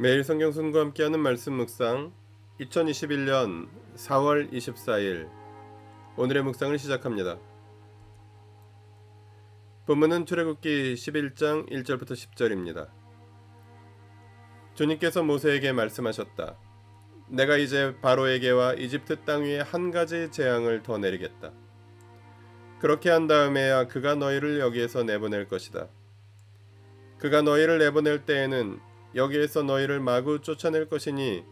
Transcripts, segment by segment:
매일 성경 순과 함께하는 말씀 묵상 2021년 4월 24일 오늘의 묵상을 시작합니다. 본문은 출애굽기 11장 1절부터 10절입니다. 주님께서 모세에게 말씀하셨다. 내가 이제 바로에게와 이집트 땅 위에 한 가지 재앙을 더 내리겠다. 그렇게 한 다음에야 그가 너희를 여기에서 내보낼 것이다. 그가 너희를 내보낼 때에는 여기에서 너희를 마구 쫓아낼 것이니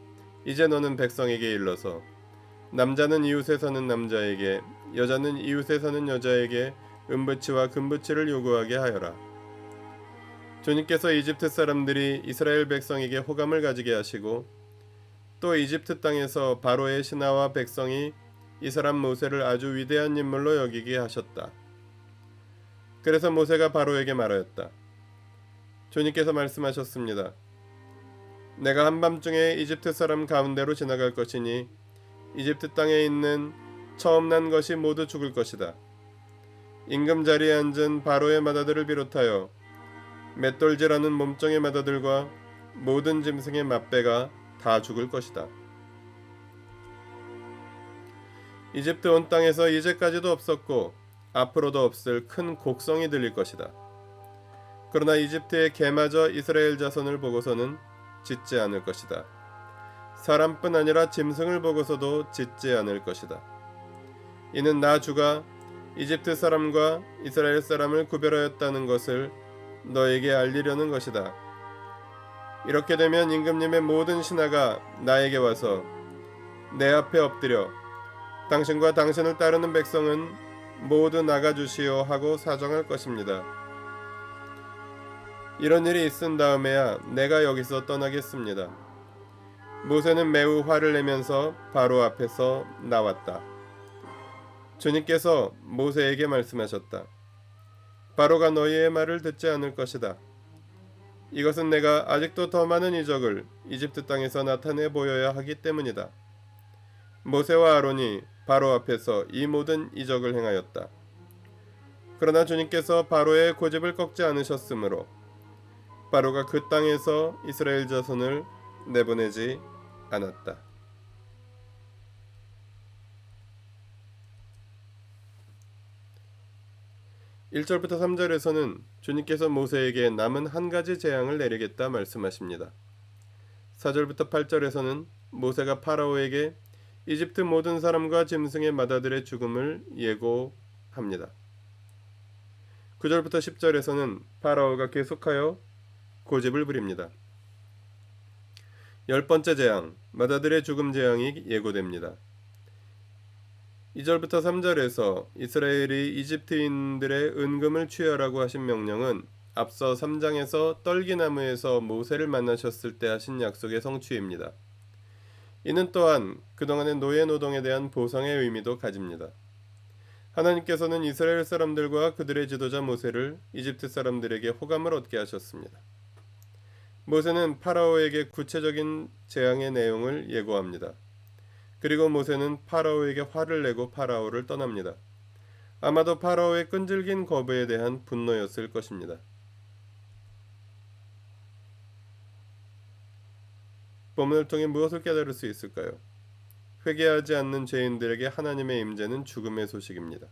이제 너는 백성에게 일러서 남자는 이웃에 사는 남자에게 여자는 이웃에 사는 여자에게 은부치와 금부치를 요구하게 하여라. 주님께서 이집트 사람들이 이스라엘 백성에게 호감을 가지게 하시고 또 이집트 땅에서 바로의 신하와 백성이 이 사람 모세를 아주 위대한 인물로 여기게 하셨다. 그래서 모세가 바로에게 말하였다. 주님께서 말씀하셨습니다. 내가 한밤중에 이집트 사람 가운데로 지나갈 것이니 이집트 땅에 있는 처음 난 것이 모두 죽을 것이다. 임금 자리에 앉은 바로의 맏아들을 비롯하여 맷돌질하는 몸종의 맏아들과 모든 짐승의 맏배가 다 죽을 것이다. 이집트 온 땅에서 이제까지도 없었고 앞으로도 없을 큰 곡성이 들릴 것이다. 그러나 이집트의 개마저 이스라엘 자손을 보고서는 짖지 않을 것이다. 사람뿐 아니라 짐승을 보고서도 짖지 않을 것이다. 이는 나 주가 이집트 사람과 이스라엘 사람을 구별하였다는 것을 너에게 알리려는 것이다. 이렇게 되면 임금님의 모든 신하가 나에게 와서 내 앞에 엎드려 당신과 당신을 따르는 백성은 모두 나가주시오 하고 사정할 것입니다. 이런 일이 있은 다음에야 내가 여기서 떠나겠습니다. 모세는 매우 화를 내면서 바로 앞에서 나왔다. 주님께서 모세에게 말씀하셨다. 바로가 너희의 말을 듣지 않을 것이다. 이것은 내가 아직도 더 많은 이적을 이집트 땅에서 나타내 보여야 하기 때문이다. 모세와 아론이 바로 앞에서 이 모든 이적을 행하였다. 그러나 주님께서 바로의 고집을 꺾지 않으셨으므로 바로가 그 땅에서 이스라엘 자손을 내보내지 않았다. 1절부터 3절에서는 주님께서 모세에게 남은 한 가지 재앙을 내리겠다 말씀하십니다. 4절부터 8절에서는 모세가 파라오에게 이집트 모든 사람과 짐승의 맏아들의 죽음을 예고합니다. 9절부터 10절에서는 파라오가 계속하여 고집을 부립니다. 10번째 재앙, 맏아들의 죽음 재앙이 예고됩니다. 2절부터 3절에서 이스라엘이 이집트인들의 은금을 취하라고 하신 명령은 앞서 3장에서 떨기나무에서 모세를 만나셨을 때 하신 약속의 성취입니다. 이는 또한 그동안의 노예 노동에 대한 보상의 의미도 가집니다. 하나님께서는 이스라엘 사람들과 그들의 지도자 모세를 이집트 사람들에게 호감을 얻게 하셨습니다. 모세는 파라오에게 구체적인 재앙의 내용을 예고합니다. 그리고 모세는 파라오에게 화를 내고 파라오를 떠납니다. 아마도 파라오의 끈질긴 거부에 대한 분노였을 것입니다. 본문을 통해 무엇을 깨달을 수 있을까요? 회개하지 않는 죄인들에게 하나님의 임재는 죽음의 소식입니다.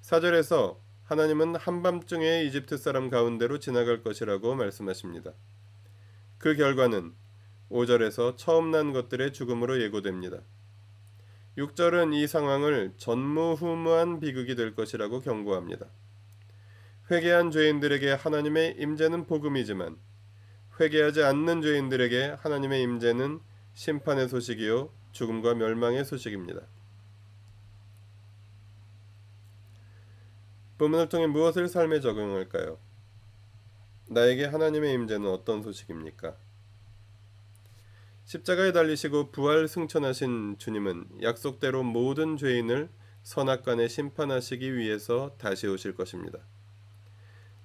4절에서 하나님은 한밤중에 이집트 사람 가운데로 지나갈 것이라고 말씀하십니다. 그 결과는 5절에서 처음 난 것들의 죽음으로 예고됩니다. 6절은 이 상황을 전무후무한 비극이 될 것이라고 경고합니다. 회개한 죄인들에게 하나님의 임재는 복음이지만 회개하지 않는 죄인들에게 하나님의 임재는 심판의 소식이요 죽음과 멸망의 소식입니다. 본문을 통해 무엇을 삶에 적용할까요? 나에게 하나님의 임재는 어떤 소식입니까? 십자가에 달리시고 부활 승천하신 주님은 약속대로 모든 죄인을 선악간에 심판하시기 위해서 다시 오실 것입니다.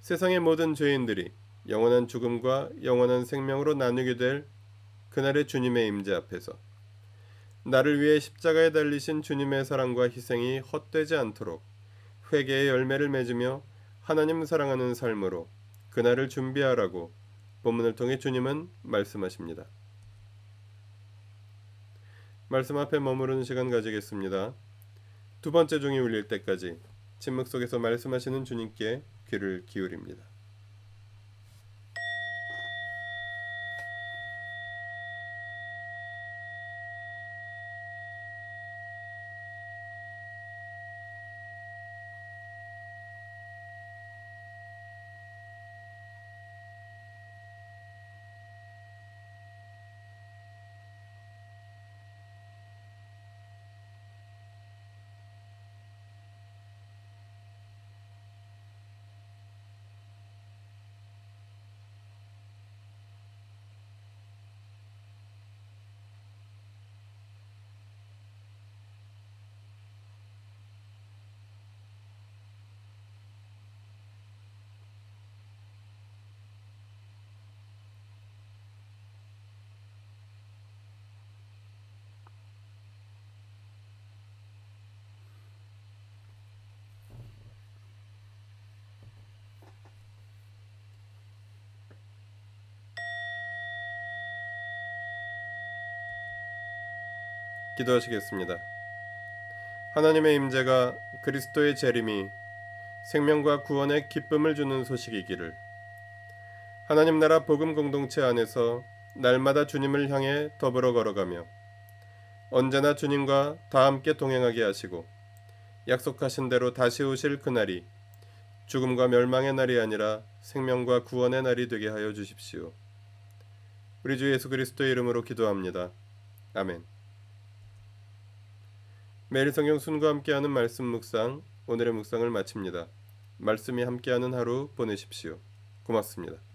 세상의 모든 죄인들이 영원한 죽음과 영원한 생명으로 나누게 될 그날의 주님의 임재 앞에서 나를 위해 십자가에 달리신 주님의 사랑과 희생이 헛되지 않도록 회개의 열매를 맺으며 하나님 사랑하는 삶으로 그날을 준비하라고 본문을 통해 주님은 말씀하십니다. 말씀 앞에 머무르는 시간 가지겠습니다. 두 번째 종이 울릴 때까지 침묵 속에서 말씀하시는 주님께 귀를 기울입니다. 기도하시겠습니다. 하나님의 임재가 그리스도의 재림이 생명과 구원의 기쁨을 주는 소식이기를, 하나님 나라 복음 공동체 안에서 날마다 주님을 향해 더불어 걸어가며 언제나 주님과 다 함께 동행하게 하시고 약속하신 대로 다시 오실 그날이 죽음과 멸망의 날이 아니라 생명과 구원의 날이 되게 하여 주십시오. 우리 주 예수 그리스도의 이름으로 기도합니다. 아멘. 매일 성경 순과 함께하는 말씀 묵상, 오늘의 묵상을 마칩니다. 말씀이 함께하는 하루 보내십시오. 고맙습니다.